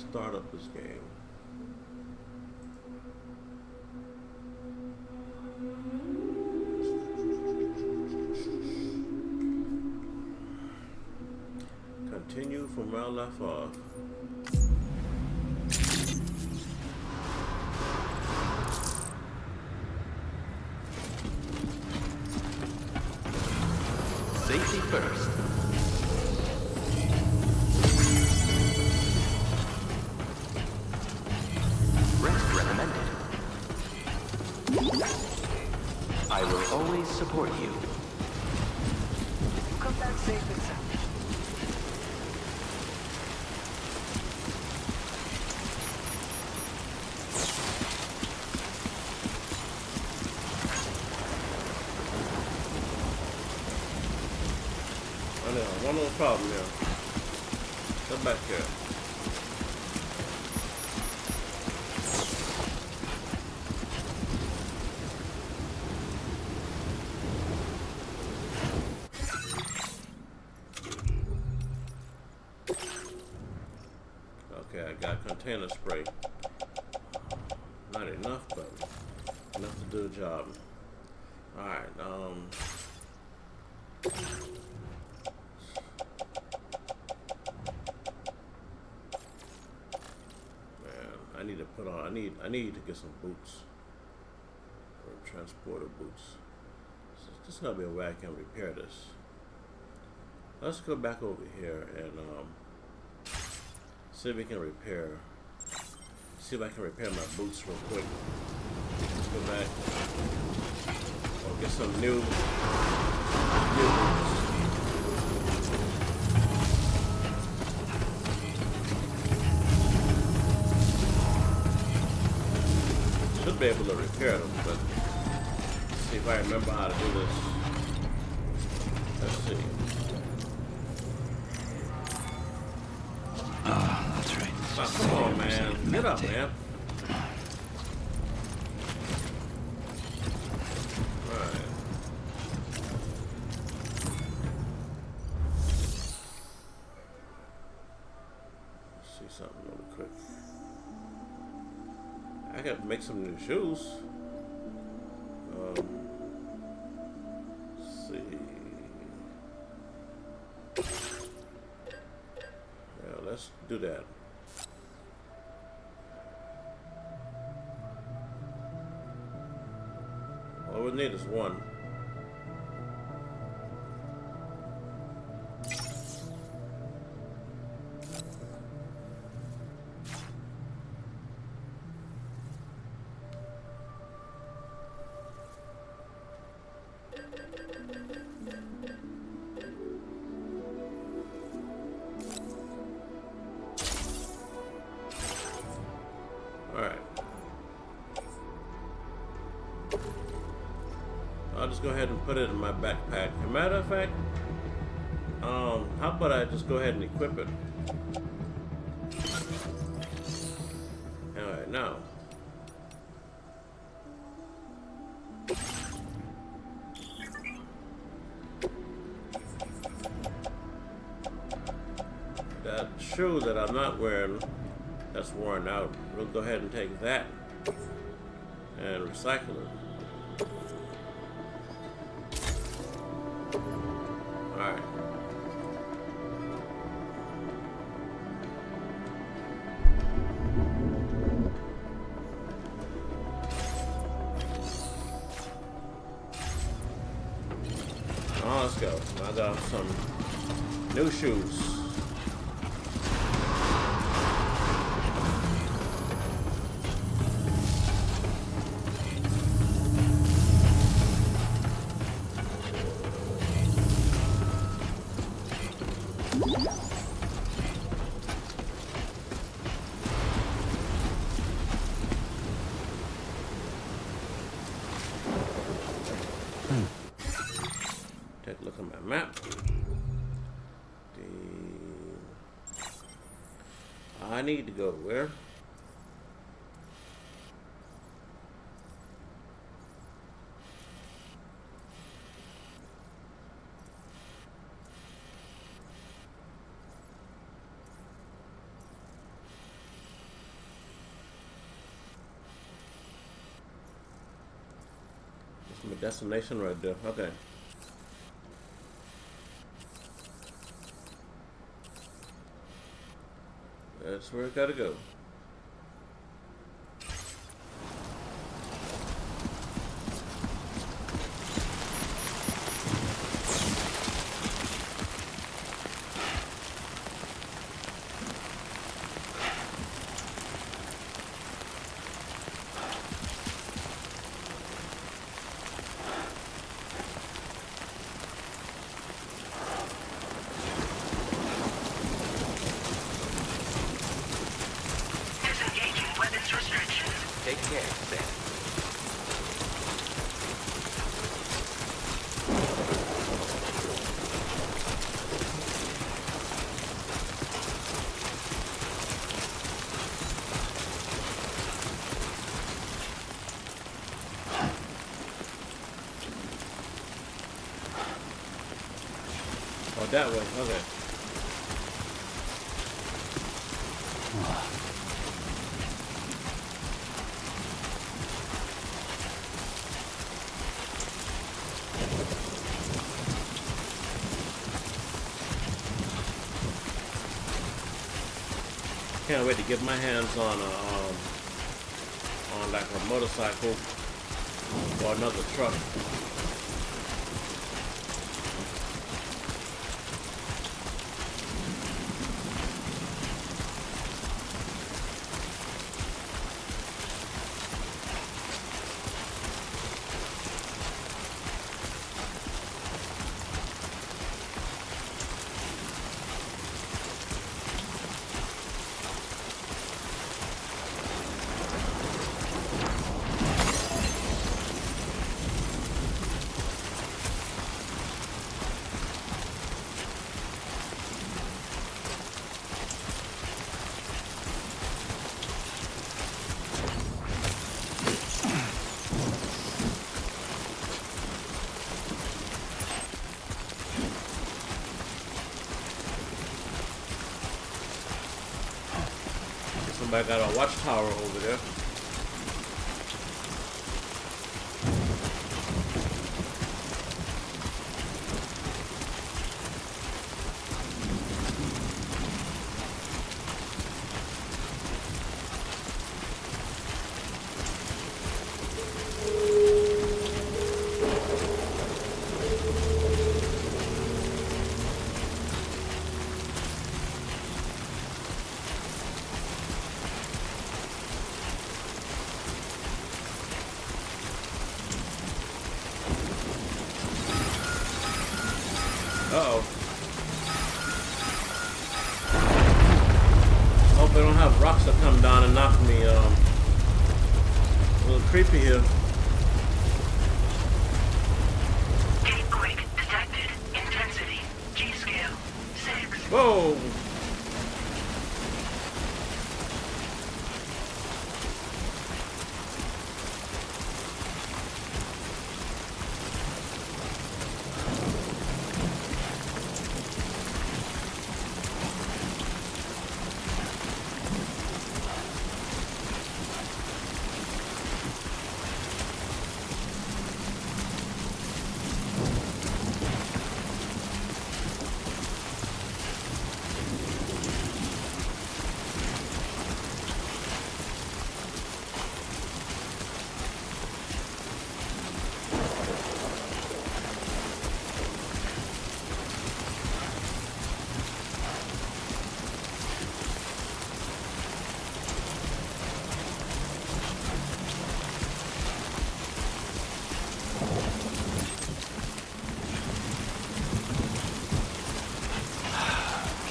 start up this game. Continue from where I left off. Safety first. Rest recommended. I will always support you. Come back safe and sound. I know, one little problem here. Come back here. Okay, I got container spray. Not enough, but enough to do the job. Alright, I need to put on. I need to get some boots, or transporter boots. So this is gonna be a way I can repair this. Let's go back over here and see if we can repair. See if I can repair my boots real quick. Let's go back. Or get some new boots. Should be able to repair them, but let's see if I remember how to do this. Let's see. Oh, that's right. Oh, come on, man. Get up, man. Alright. Let's see something really quick. I gotta make some new shoes. Let's see. Yeah, let's do that. All we need is one. I'll just go ahead and put it in my backpack. As a matter of fact, how about I just go ahead and equip it? Alright, now. That shoe that I'm not wearing, that's worn out. We'll go ahead and take that and recycle it. Alright. Oh, let's go. I got some new shoes. Take a look at my map. I need to go where? My destination right there. Okay. That's where I gotta go. Take care, Sam. Oh, that way. Okay. Can't wait to get my hands on like a motorcycle or another truck. Somebody got a watchtower over there. Uh-oh. Hope they don't have rocks that come down and knock me. A little creepy here. Earthquake detected. Intensity. G-scale. 6. Whoa!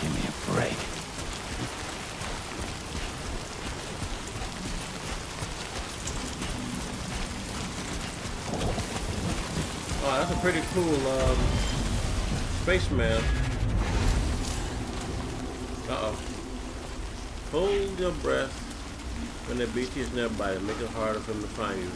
Give me a break. Oh, that's a pretty cool spaceman. Uh-oh. Hold your breath when the BT is nearby to make it harder for him to find you.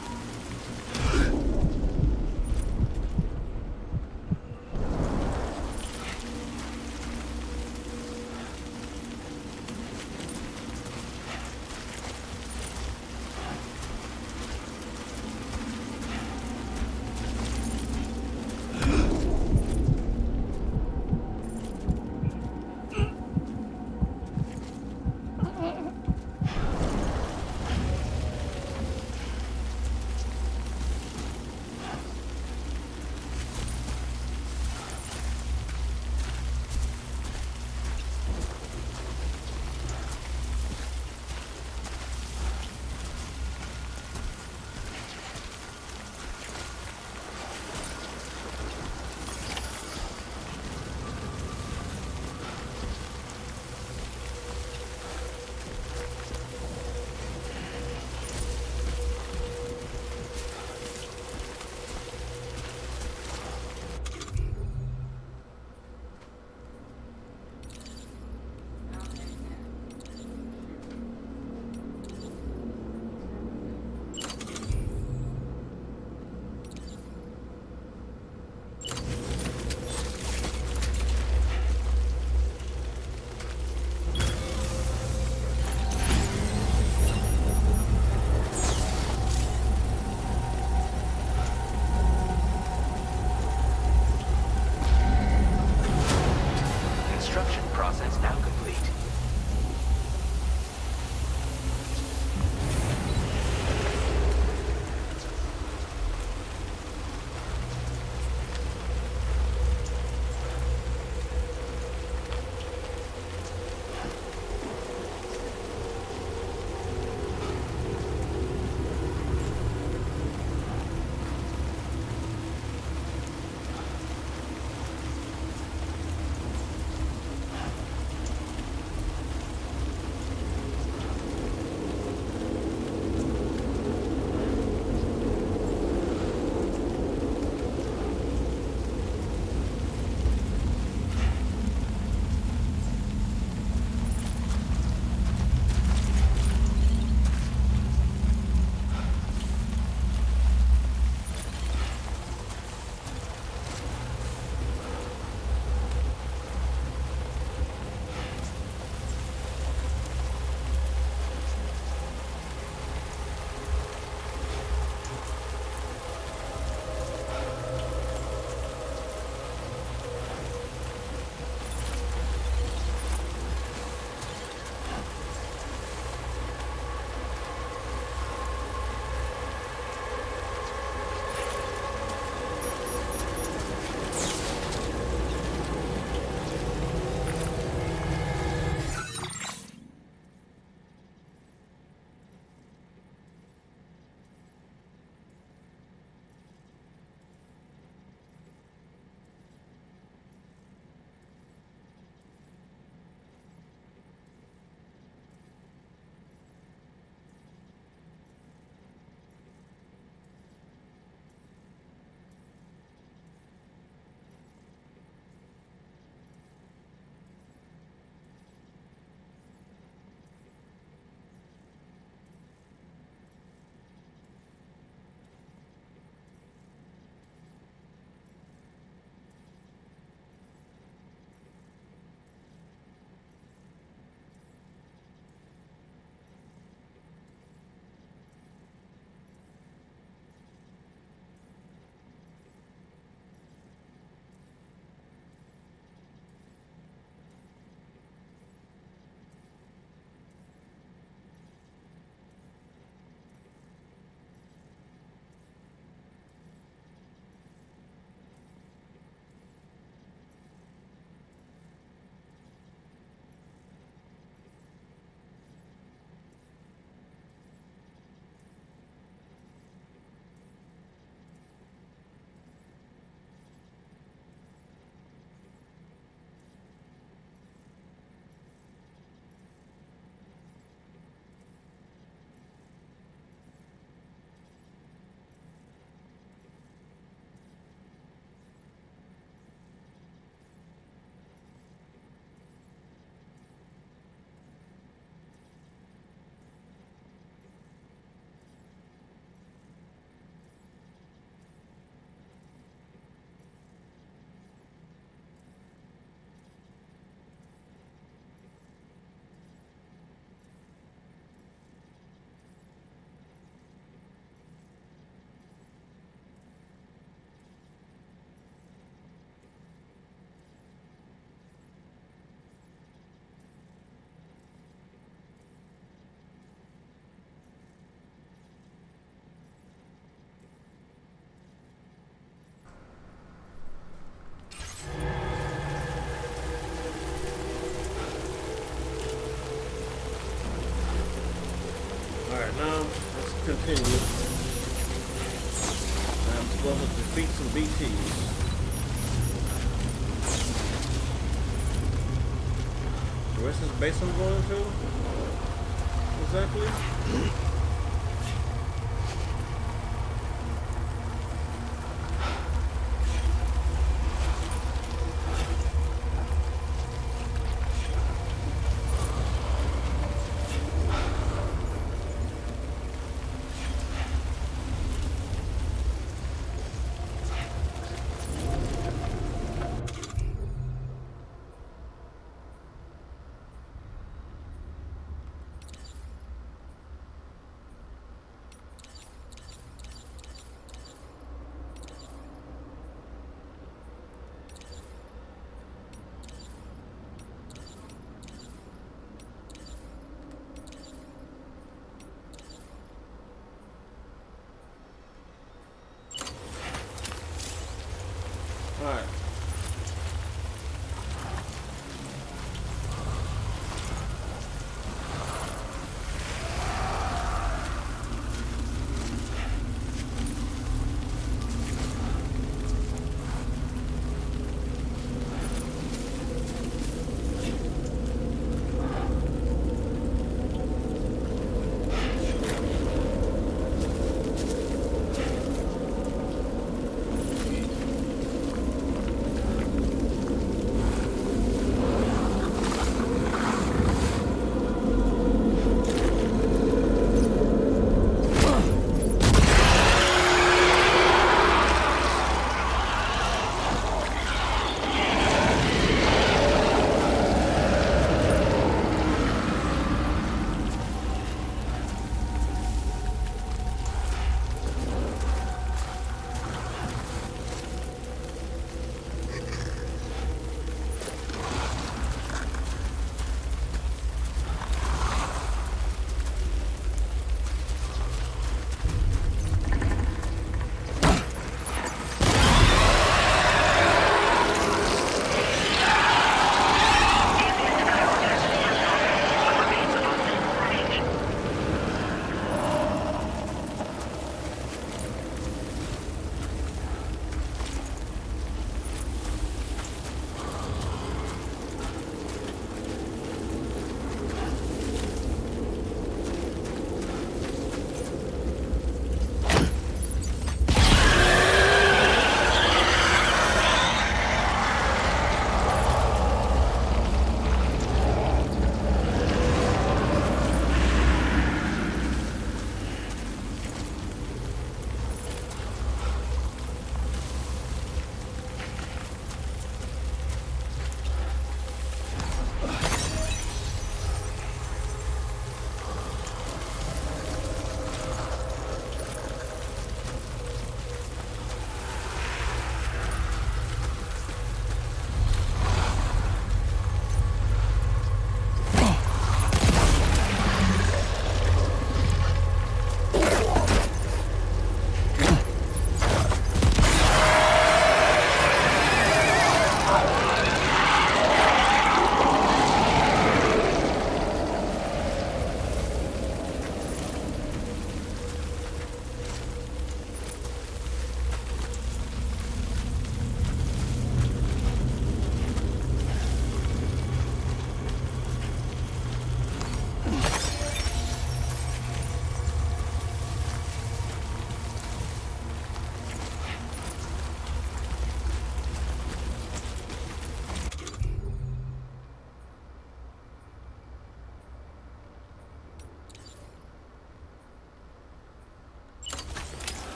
continue. I'm supposed to defeat some BTs. Where's this base I'm going to? Exactly? Alright.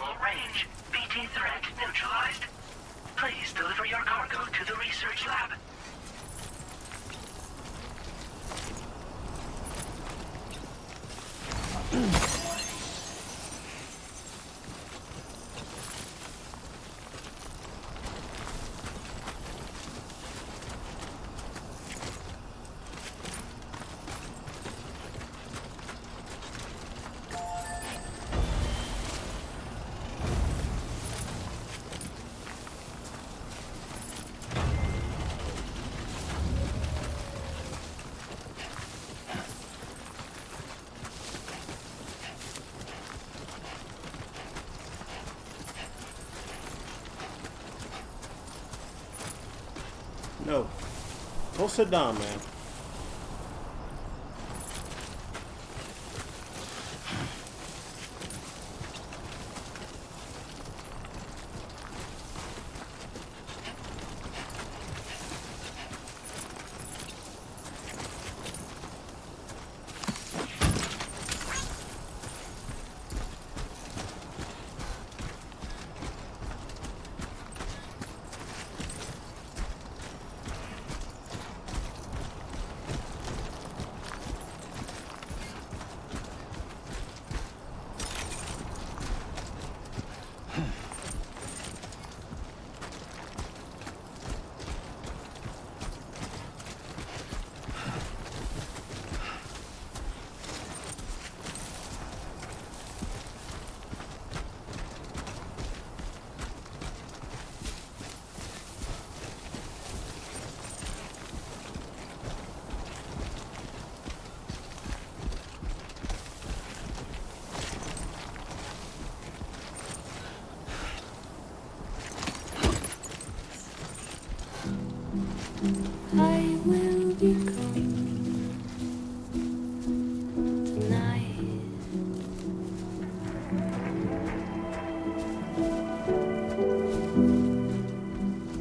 Full range. BT threat neutralized. Please deliver your cargo to the research lab. No. Go sit down, man. I will be coming tonight.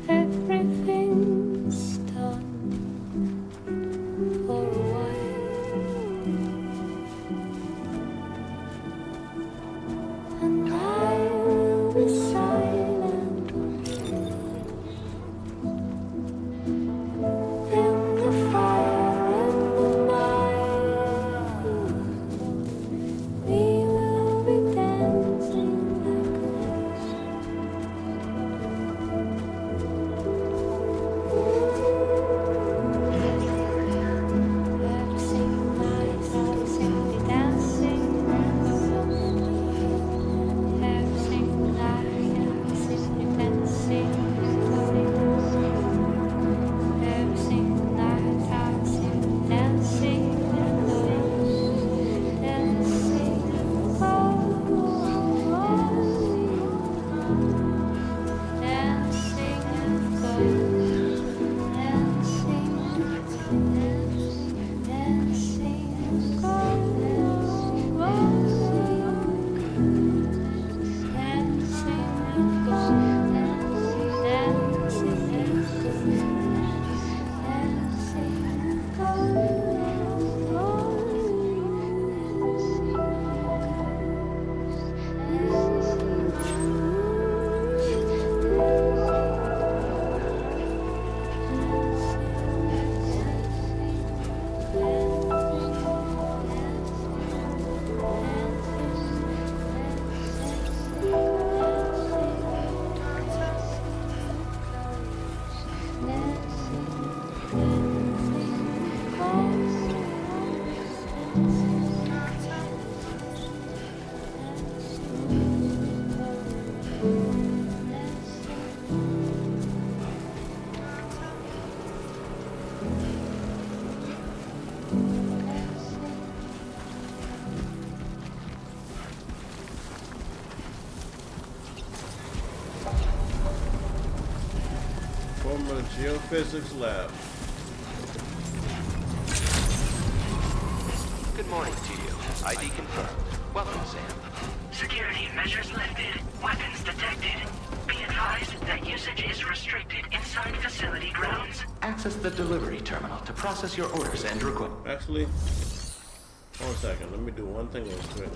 Everything's done for a while, and I will be silent in the fire and the night. We will be dancing like ghosts. Everything nice, simply dancing softly. Everything nice, simply dancing softly. Everything nice, simply dancing close, dancing Former Geophysics Lab. Good morning to you. ID confirmed. Welcome, Sam. Security measures lifted. Weapons detected. Be advised that usage is restricted inside facility grounds. Access the delivery terminal to process your orders and request. Actually, one second. Let me do one thing real quick.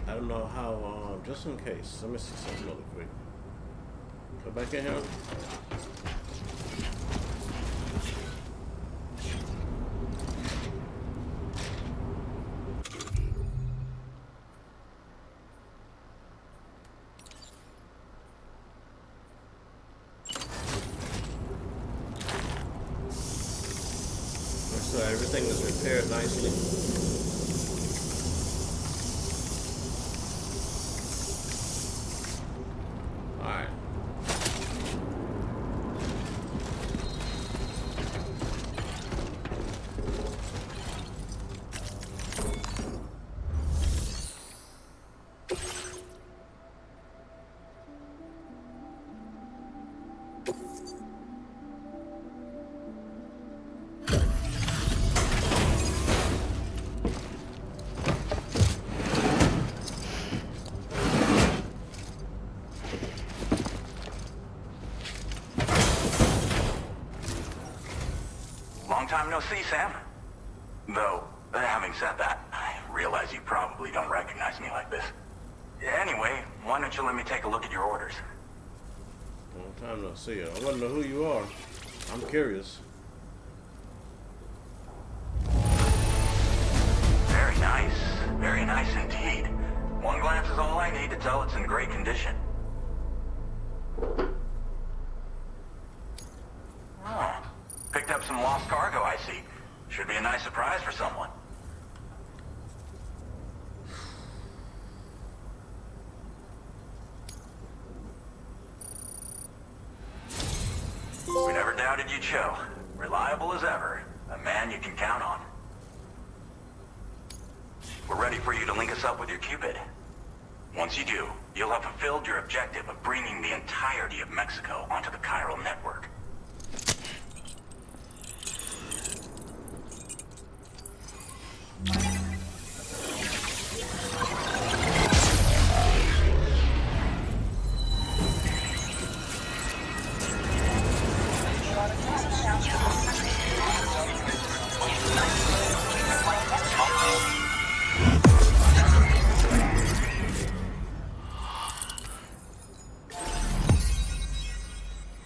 I don't know how, just in case. Let me see something really quick. Go back in here. So everything is repaired nicely. Alright. Long time no see, Sam. Though, having said that, I realize you probably don't recognize me like this. Anyway, why don't you let me take a look at your orders? Long time no see. I want to know who you are. I'm curious. Very nice indeed. One glance is all I need to tell it's in great condition. Oh, picked up some lost cargo, I see. Should be a nice surprise for someone. We never doubted you'd show. Reliable as ever. A man you can count on. We're ready for you to link us up with your Cupid. Once you do, you'll have fulfilled your objective of bringing the entirety of Mexico onto the chiral network.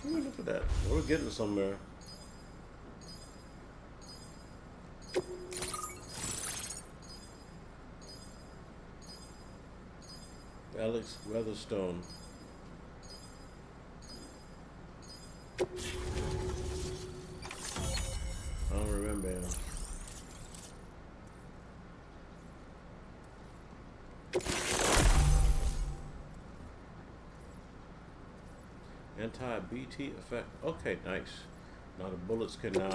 Look at that. We're getting somewhere. Alex Weatherstone. I don't remember him. Anti-BT effect. Okay, nice. Now the bullets can now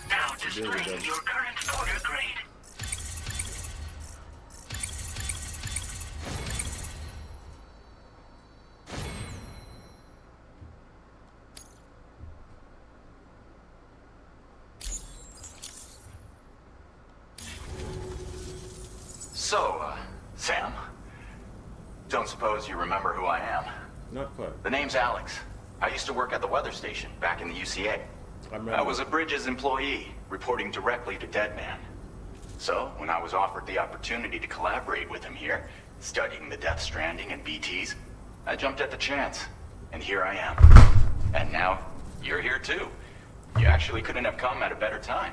Now deal with displaying them. your current order grade. So, Sam, don't suppose you remember who I am? Not quite. The name's Alex. I used to work at the weather station back in the UCA. I was a Bridges employee, reporting directly to Deadman. So, when I was offered the opportunity to collaborate with him here, studying the Death Stranding and BTs, I jumped at the chance. And here I am. And now, you're here too. You actually couldn't have come at a better time.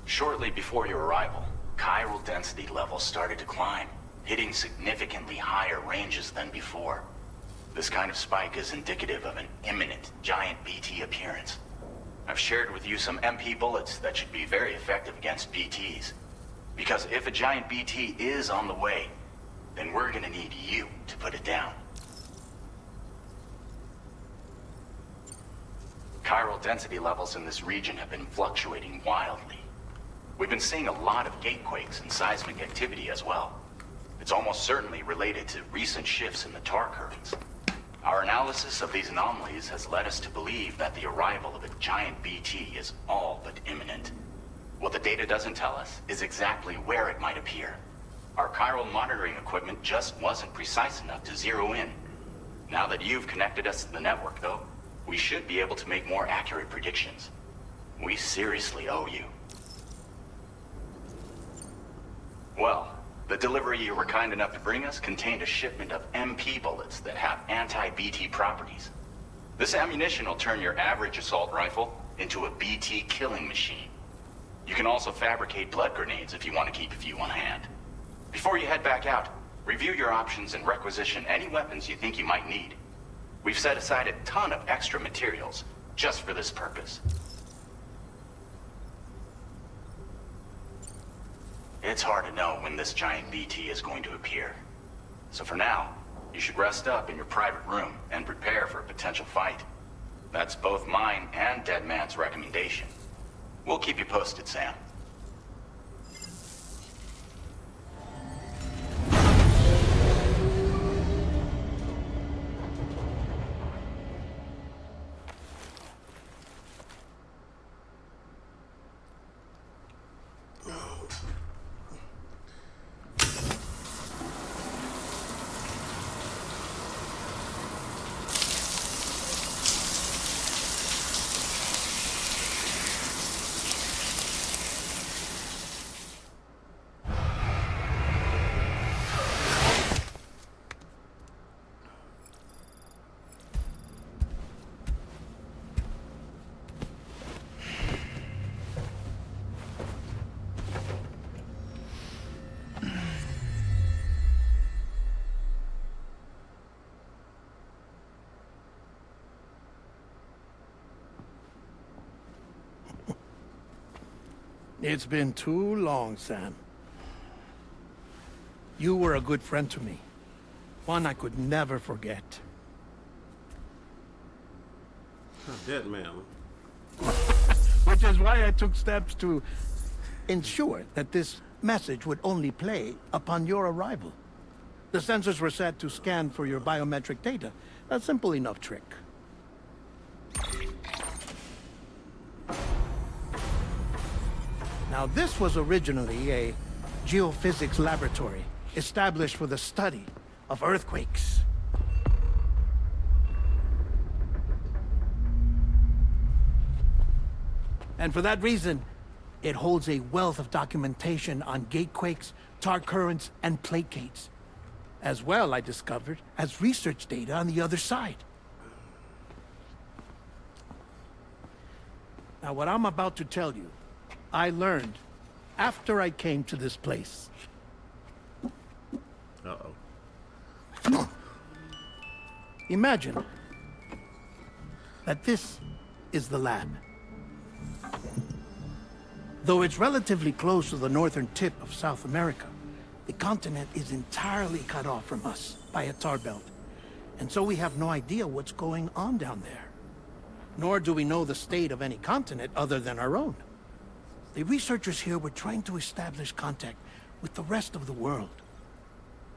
Shortly before your arrival, chiral density levels started to climb, hitting significantly higher ranges than before. This kind of spike is indicative of an imminent giant BT appearance. I've shared with you some MP bullets that should be very effective against BTs. Because if a giant BT is on the way, then we're gonna need you to put it down. Chiral density levels in this region have been fluctuating wildly. We've been seeing a lot of gatequakes and seismic activity as well. It's almost certainly related to recent shifts in the tar currents. Our analysis of these anomalies has led us to believe that the arrival of a giant BT is all but imminent. What the data doesn't tell us is exactly where it might appear. Our chiral monitoring equipment just wasn't precise enough to zero in. Now that you've connected us to the network, though, we should be able to make more accurate predictions. We seriously owe you. Well, The delivery you were kind enough to bring us contained a shipment of MP bullets that have anti-BT properties. This ammunition will turn your average assault rifle into a BT killing machine. You can also fabricate blood grenades if you want to keep a few on hand. Before you head back out, review your options and requisition any weapons you think you might need. We've set aside a ton of extra materials just for this purpose. It's hard to know when this giant BT is going to appear. So for now, you should rest up in your private room and prepare for a potential fight. That's both mine and Deadman's recommendation. We'll keep you posted, Sam. It's been too long, Sam. You were a good friend to me. One I could never forget. Dead man. Which is why I took steps to ensure that this message would only play upon your arrival. The sensors were set to scan for your biometric data. A simple enough trick. Now, this was originally a geophysics laboratory established for the study of earthquakes. And for that reason, it holds a wealth of documentation on gatequakes, tar currents, and plate gates. As well, I discovered, as research data on the other side. Now, what I'm about to tell you, I learned after I came to this place. Uh-oh. Imagine that this is the lab. Though it's relatively close to the northern tip of South America, the continent is entirely cut off from us by a tar belt. And so we have no idea what's going on down there. Nor do we know the state of any continent other than our own. The researchers here were trying to establish contact with the rest of the world.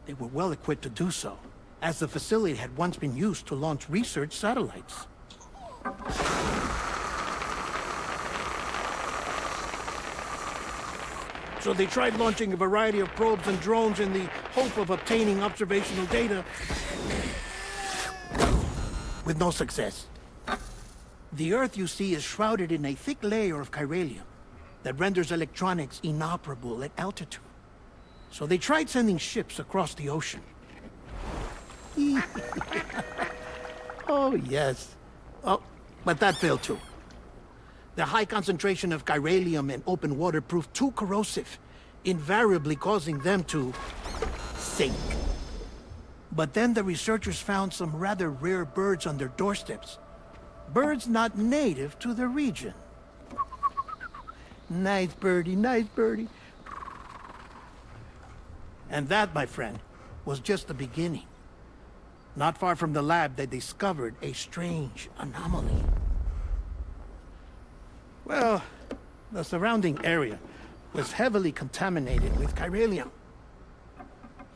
They were well equipped to do so, as the facility had once been used to launch research satellites. So they tried launching a variety of probes and drones in the hope of obtaining observational data, with no success. The Earth, you see, is shrouded in a thick layer of chiralium that renders electronics inoperable at altitude. So they tried sending ships across the ocean. Oh, yes. Oh, but that failed too. The high concentration of chiralium in open water proved too corrosive, invariably causing them to sink. But then the researchers found some rather rare birds on their doorsteps. Birds not native to the region. Nice birdie, nice birdie. And that, my friend, was just the beginning. Not far from the lab, they discovered a strange anomaly. Well, the surrounding area was heavily contaminated with chiralium.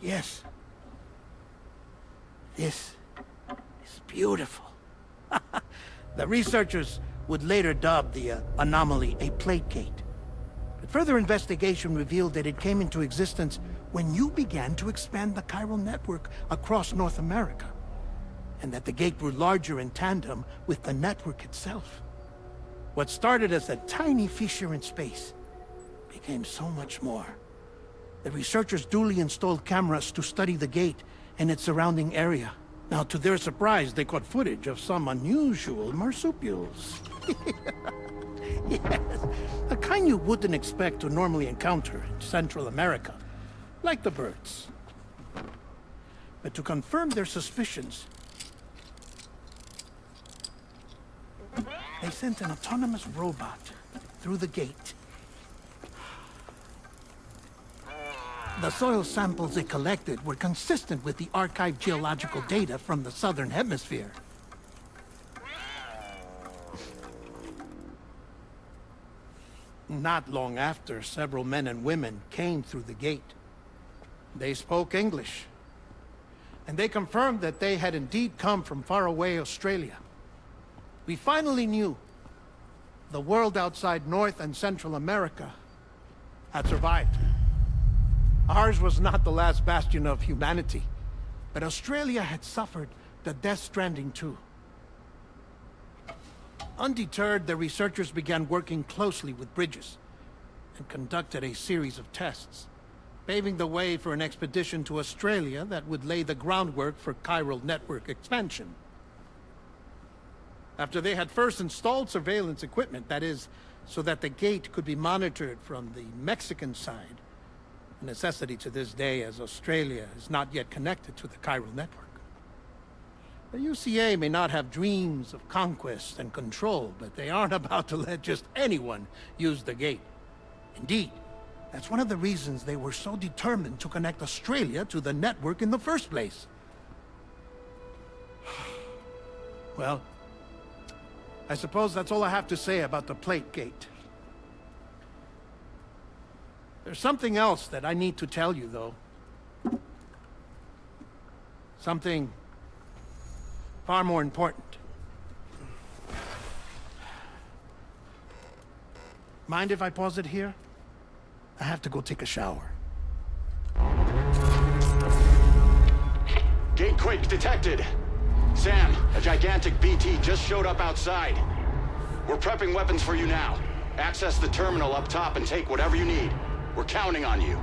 Yes. This is beautiful. The researchers would later dub the anomaly a plate gate. But further investigation revealed that it came into existence when you began to expand the chiral network across North America, and that the gate grew larger in tandem with the network itself. What started as a tiny fissure in space became so much more. The researchers duly installed cameras to study the gate and its surrounding area. Now, to their surprise, they caught footage of some unusual marsupials. Yes, a kind you wouldn't expect to normally encounter in Central America, like the birds. But to confirm their suspicions, they sent an autonomous robot through the gate. The soil samples it collected were consistent with the archived geological data from the southern hemisphere. Not long after, several men and women came through the gate. They spoke English, and they confirmed that they had indeed come from faraway Australia. We finally knew the world outside North and Central America had survived. Ours was not the last bastion of humanity, but Australia had suffered the Death Stranding too. Undeterred, the researchers began working closely with Bridges and conducted a series of tests, paving the way for an expedition to Australia that would lay the groundwork for chiral network expansion. After they had first installed surveillance equipment, that is, so that the gate could be monitored from the Mexican side, a necessity to this day as Australia is not yet connected to the chiral network. The UCA may not have dreams of conquest and control, but they aren't about to let just anyone use the gate. Indeed, that's one of the reasons they were so determined to connect Australia to the network in the first place. Well, I suppose that's all I have to say about the plate gate. There's something else that I need to tell you, though. Something far more important. Mind if I pause it here? I have to go take a shower. Gate quake detected. Sam, a gigantic BT just showed up outside. We're prepping weapons for you now. Access the terminal up top and take whatever you need. We're counting on you.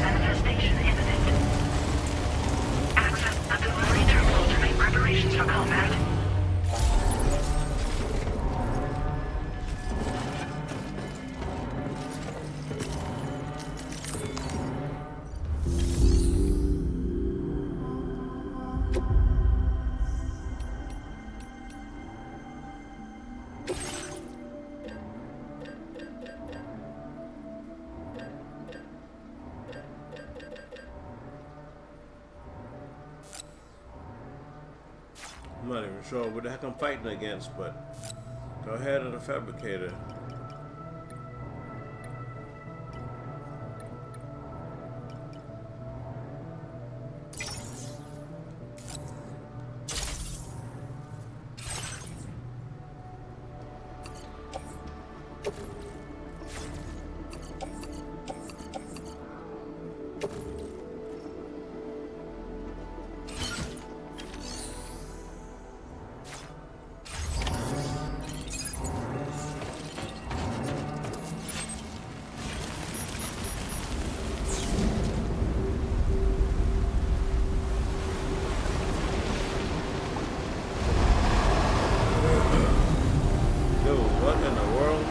Manifestation imminent. Access the delivery terminal to make preparations for combat. I'm not even sure what the heck I'm fighting against, but go ahead of the fabricator. What in the world?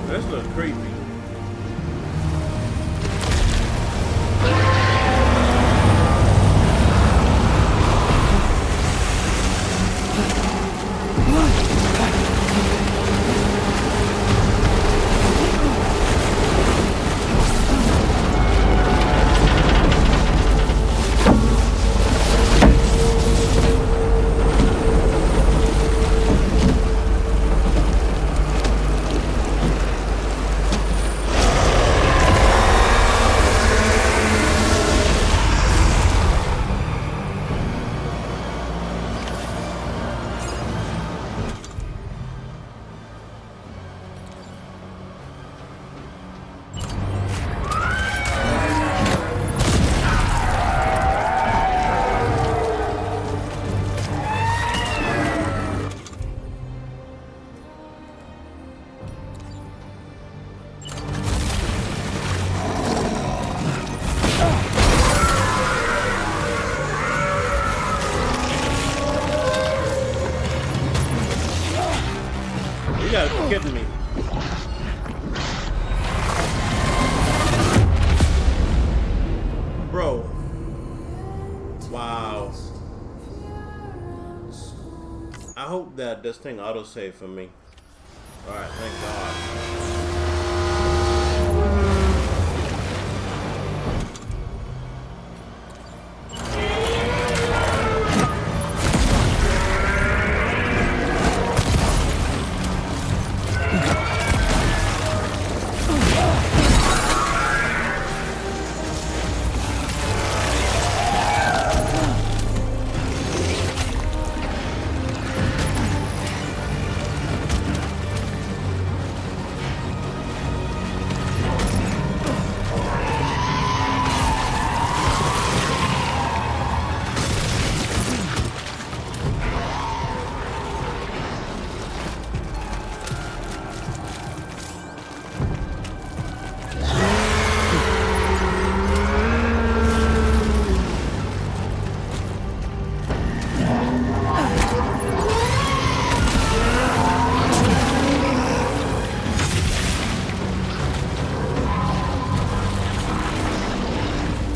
This looks creepy. kidding me? Bro. Wow. I hope that this thing autosave for me. Alright, thank God.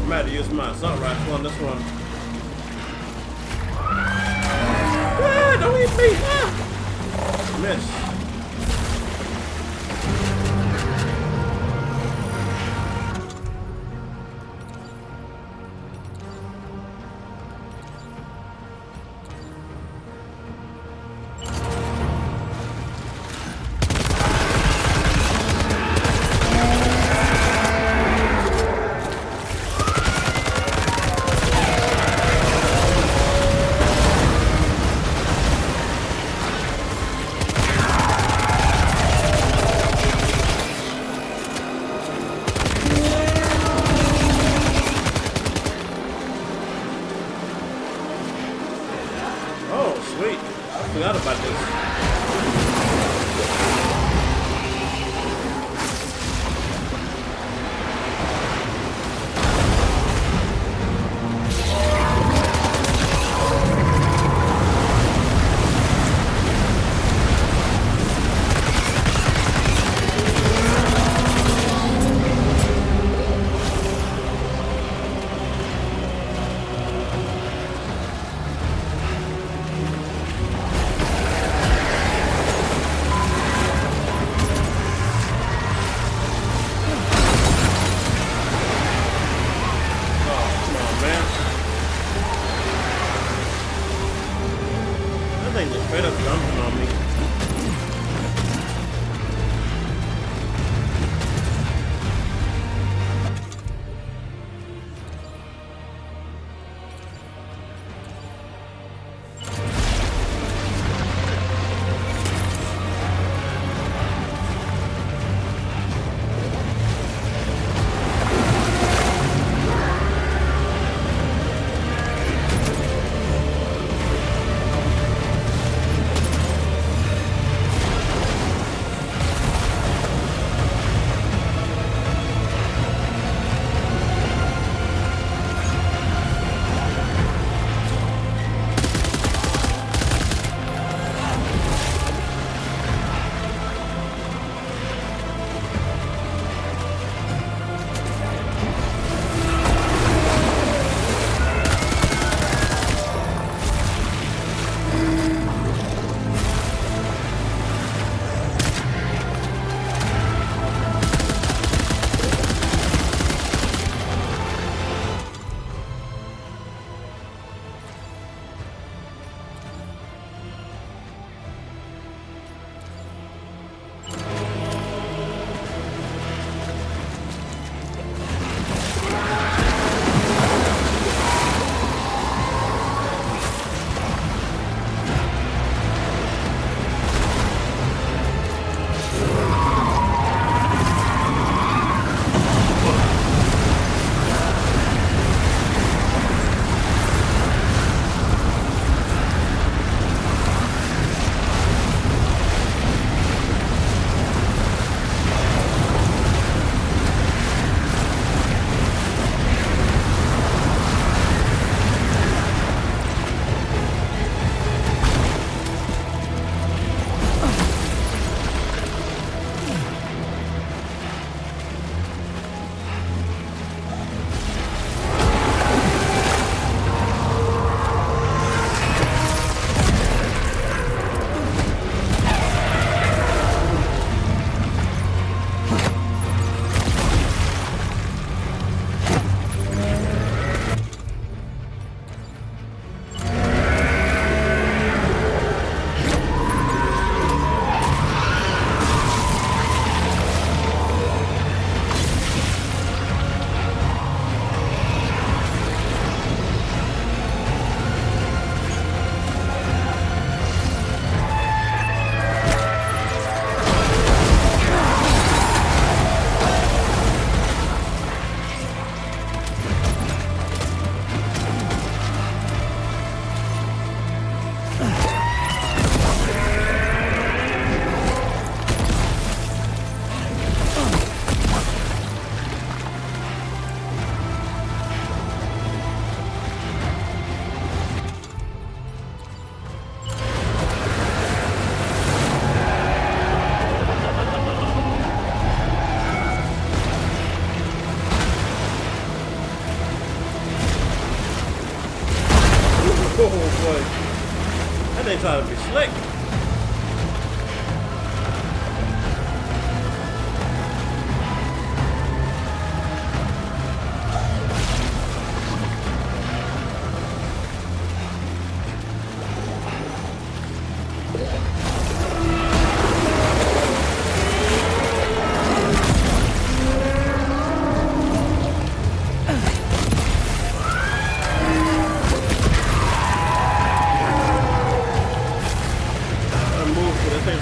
I'm about to use my assault rifle on this one. Ah, don't eat me! Ah! Miss. Sweet. I forgot about this. Straight up dumping on me. boy. That thing trying to be slick.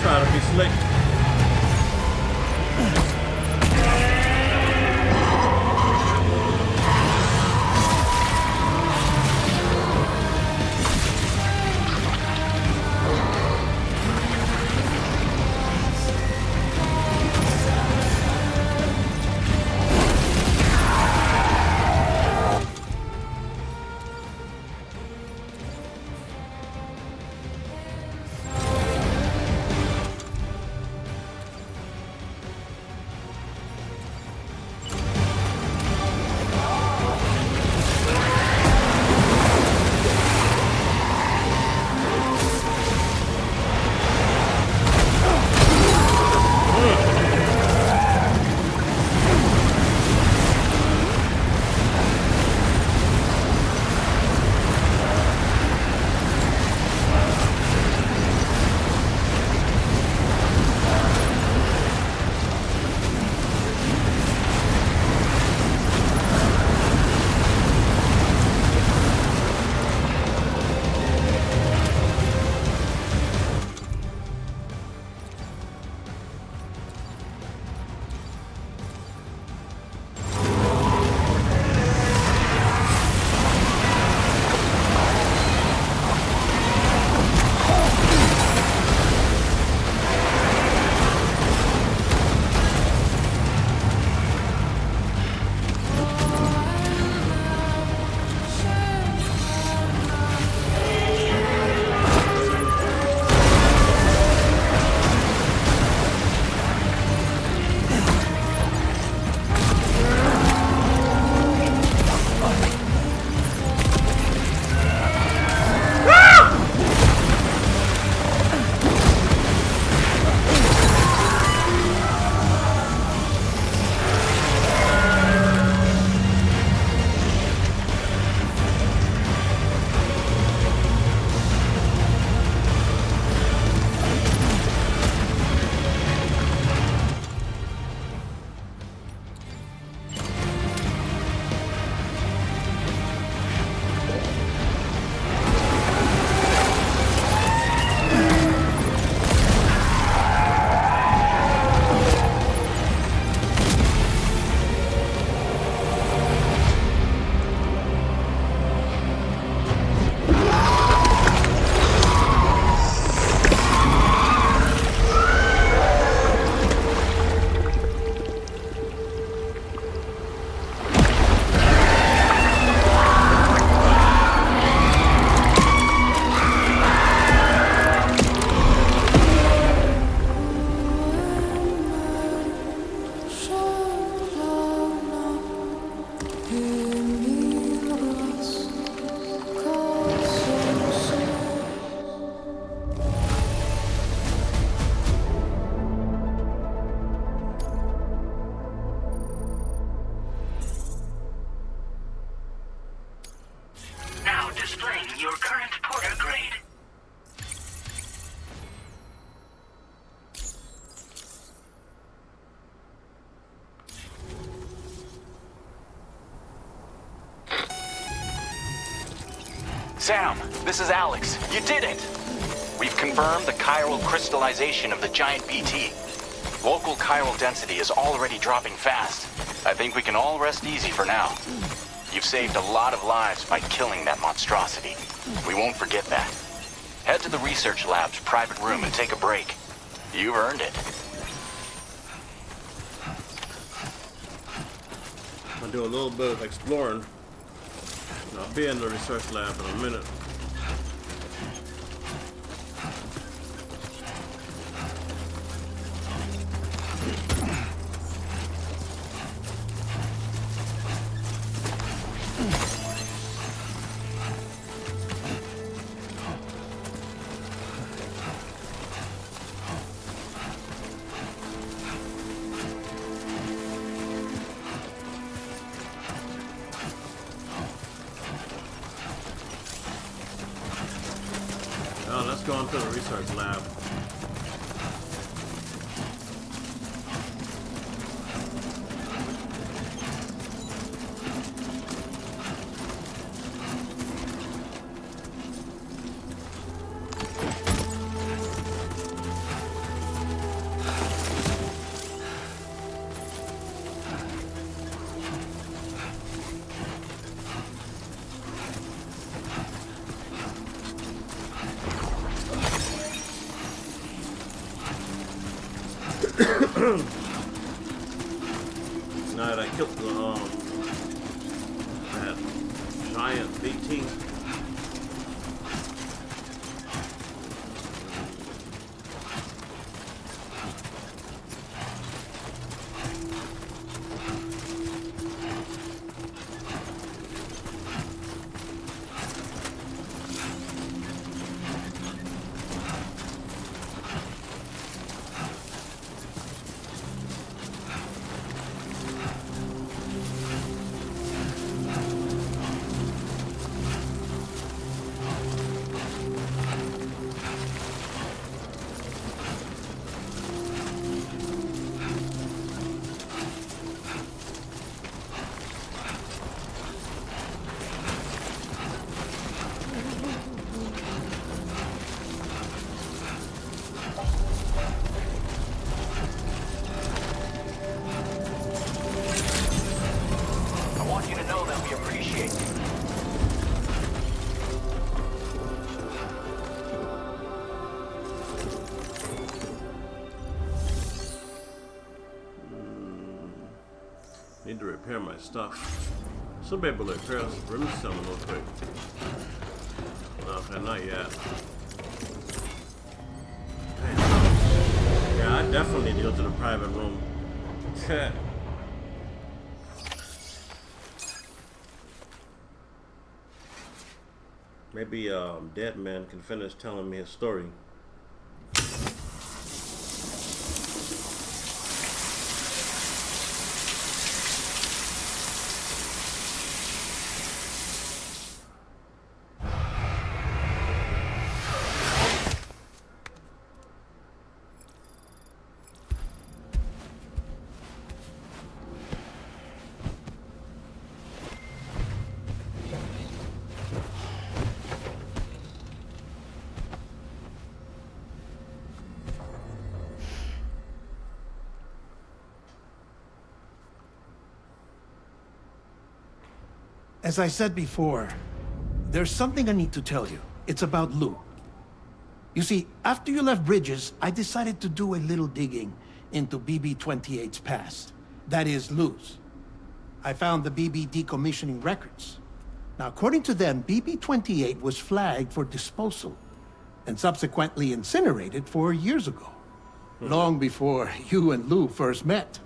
Trying to be slick. Sam, this is Alex. You did it! We've confirmed the chiral crystallization of the giant BT. Local chiral density is already dropping fast. I think we can all rest easy for now. You've saved a lot of lives by killing that monstrosity. We won't forget that. Head to the research lab's private room and take a break. You've earned it. I'll do a little bit of exploring. I'll be in the research lab in a minute. let's go into the research lab. Now that I killed that giant BT. Need to repair my stuff. Should be able to repair this brimstone real quick. No, okay, not yet. Damn. Yeah, I definitely need to go to the private room. Maybe Dead Man can finish telling me his story. As I said before, there's something I need to tell you. It's about Lou. You see, after you left Bridges, I decided to do a little digging into BB-28's past. That is, Lou's. I found the BB decommissioning records. Now, according to them, BB-28 was flagged for disposal and subsequently incinerated 4 years ago, long before you and Lou first met.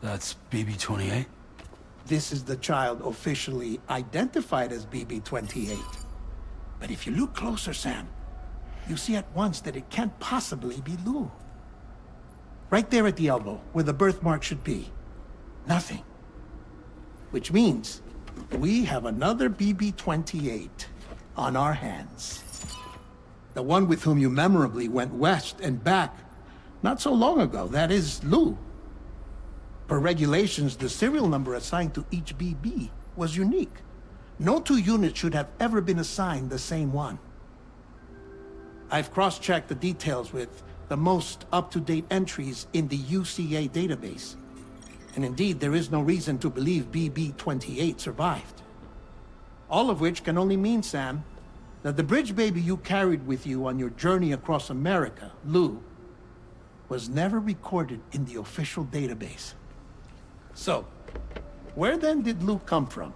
That's BB-28? This is the child officially identified as BB-28. But if you look closer, Sam, you see at once that it can't possibly be Lou. Right there at the elbow, where the birthmark should be. Nothing. Which means we have another BB-28 on our hands. The one with whom you memorably went west and back not so long ago. That is Lou. Per regulations, the serial number assigned to each BB was unique. No two units should have ever been assigned the same one. I've cross-checked the details with the most up-to-date entries in the UCA database. And indeed, there is no reason to believe BB-28 survived. All of which can only mean, Sam, that the bridge baby you carried with you on your journey across America, Lou, was never recorded in the official database. So, where then did Lou come from?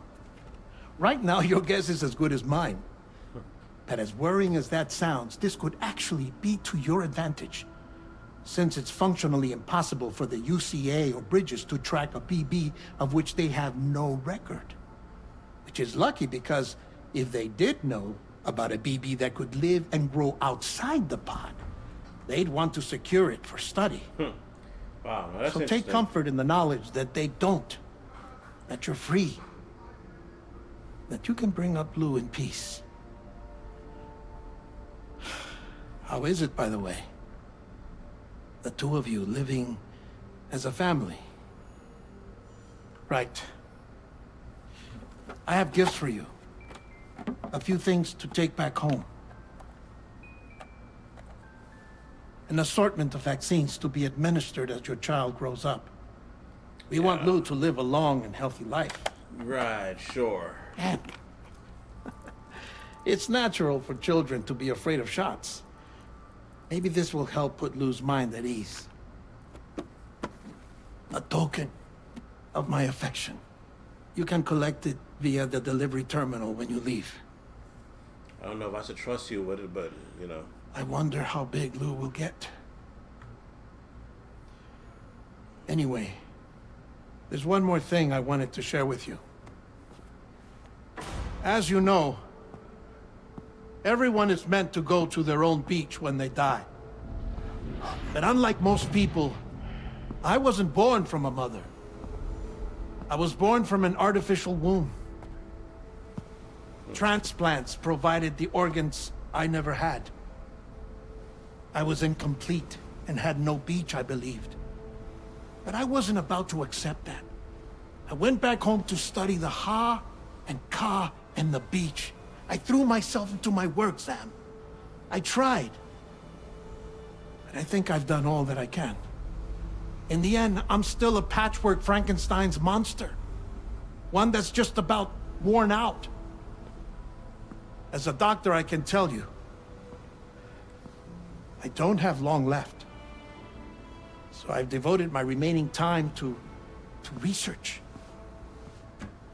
Right now, your guess is as good as mine. But as worrying as that sounds, this could actually be to your advantage, since it's functionally impossible for the UCA or Bridges to track a BB of which they have no record. Which is lucky, because if they did know about a BB that could live and grow outside the pod, they'd want to secure it for study. Wow, that's so take comfort in the knowledge that they don't, that you're free, that you can bring up Lou in peace. How is it, by the way? The two of you living as a family. Right. I have gifts for you. A few things to take back home. An assortment of vaccines to be administered as your child grows up. We want Lou to live a long and healthy life. Right, sure. And it's natural for children to be afraid of shots. Maybe this will help put Lou's mind at ease. A token of my affection. You can collect it via the delivery terminal when you leave. I don't know if I should trust you with it, but, you know. I wonder how big Lou will get. Anyway, there's one more thing I wanted to share with you. As you know, everyone is meant to go to their own beach when they die. But unlike most people, I wasn't born from a mother. I was born from an artificial womb. Transplants provided the organs I never had. I was incomplete and had no beach, I believed. But I wasn't about to accept that. I went back home to study the Ha and Ka and the beach. I threw myself into my work, Sam. I tried. But I think I've done all that I can. In the end, I'm still a patchwork Frankenstein's monster. One that's just about worn out. As a doctor, I can tell you, I don't have long left. So I've devoted my remaining time to research.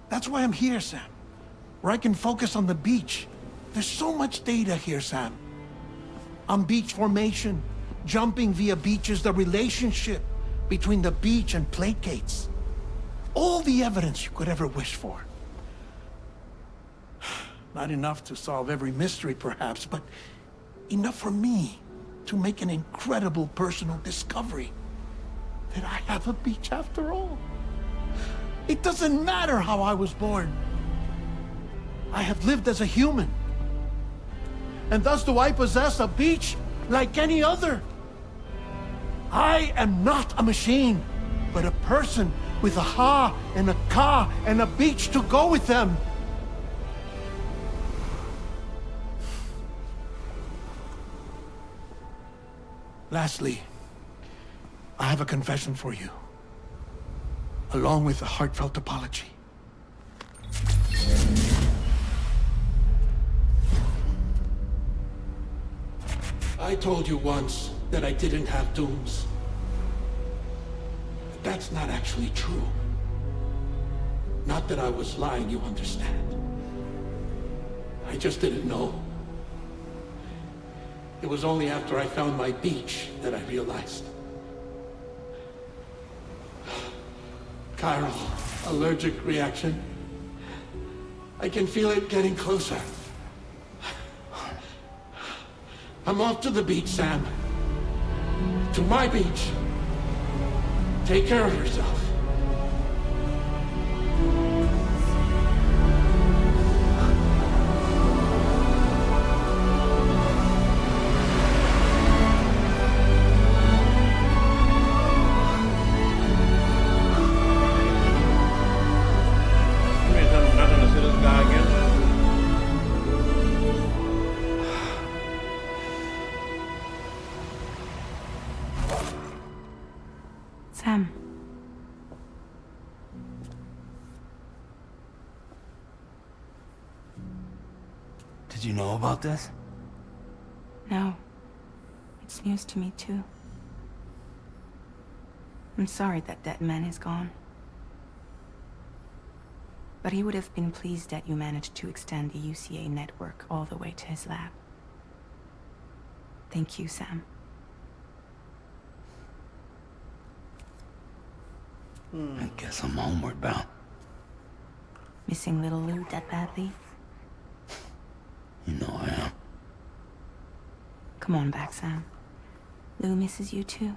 That's why I'm here, Sam. Where I can focus on the beach. There's so much data here, Sam. On beach formation, jumping via beaches, the relationship between the beach and placates. All the evidence you could ever wish for. Not enough to solve every mystery, perhaps, but enough for me to make an incredible personal discovery. That I have a beach after all. It doesn't matter how I was born. I have lived as a human. And thus do I possess a beach like any other. I am not a machine, but a person with a Ha and a Ka and a beach to go with them. Lastly, I have a confession for you, along with a heartfelt apology. I told you once that I didn't have dooms. But that's not actually true. Not that I was lying, you understand. I just didn't know. It was only after I found my beach that I realized. Chiral allergic reaction. I can feel it getting closer. I'm off to the beach, Sam. To my beach. Take care of yourself. Sam. Did you know about this? No. It's news to me, too. I'm sorry that that man is gone. But he would have been pleased that you managed to extend the UCA network all the way to his lab. Thank you, Sam. I guess I'm homeward bound. Missing little Lou that badly? You know I am. Come on back, Sam. Lou misses you too.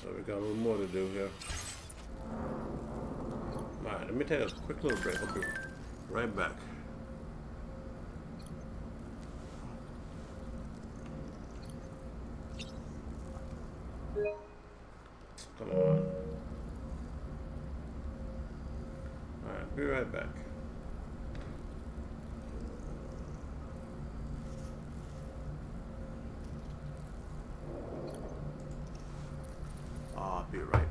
So we got a little more to do here. Alright, let me take a quick little break. I'll be right back. Come on. Alright, be right back. I'll be right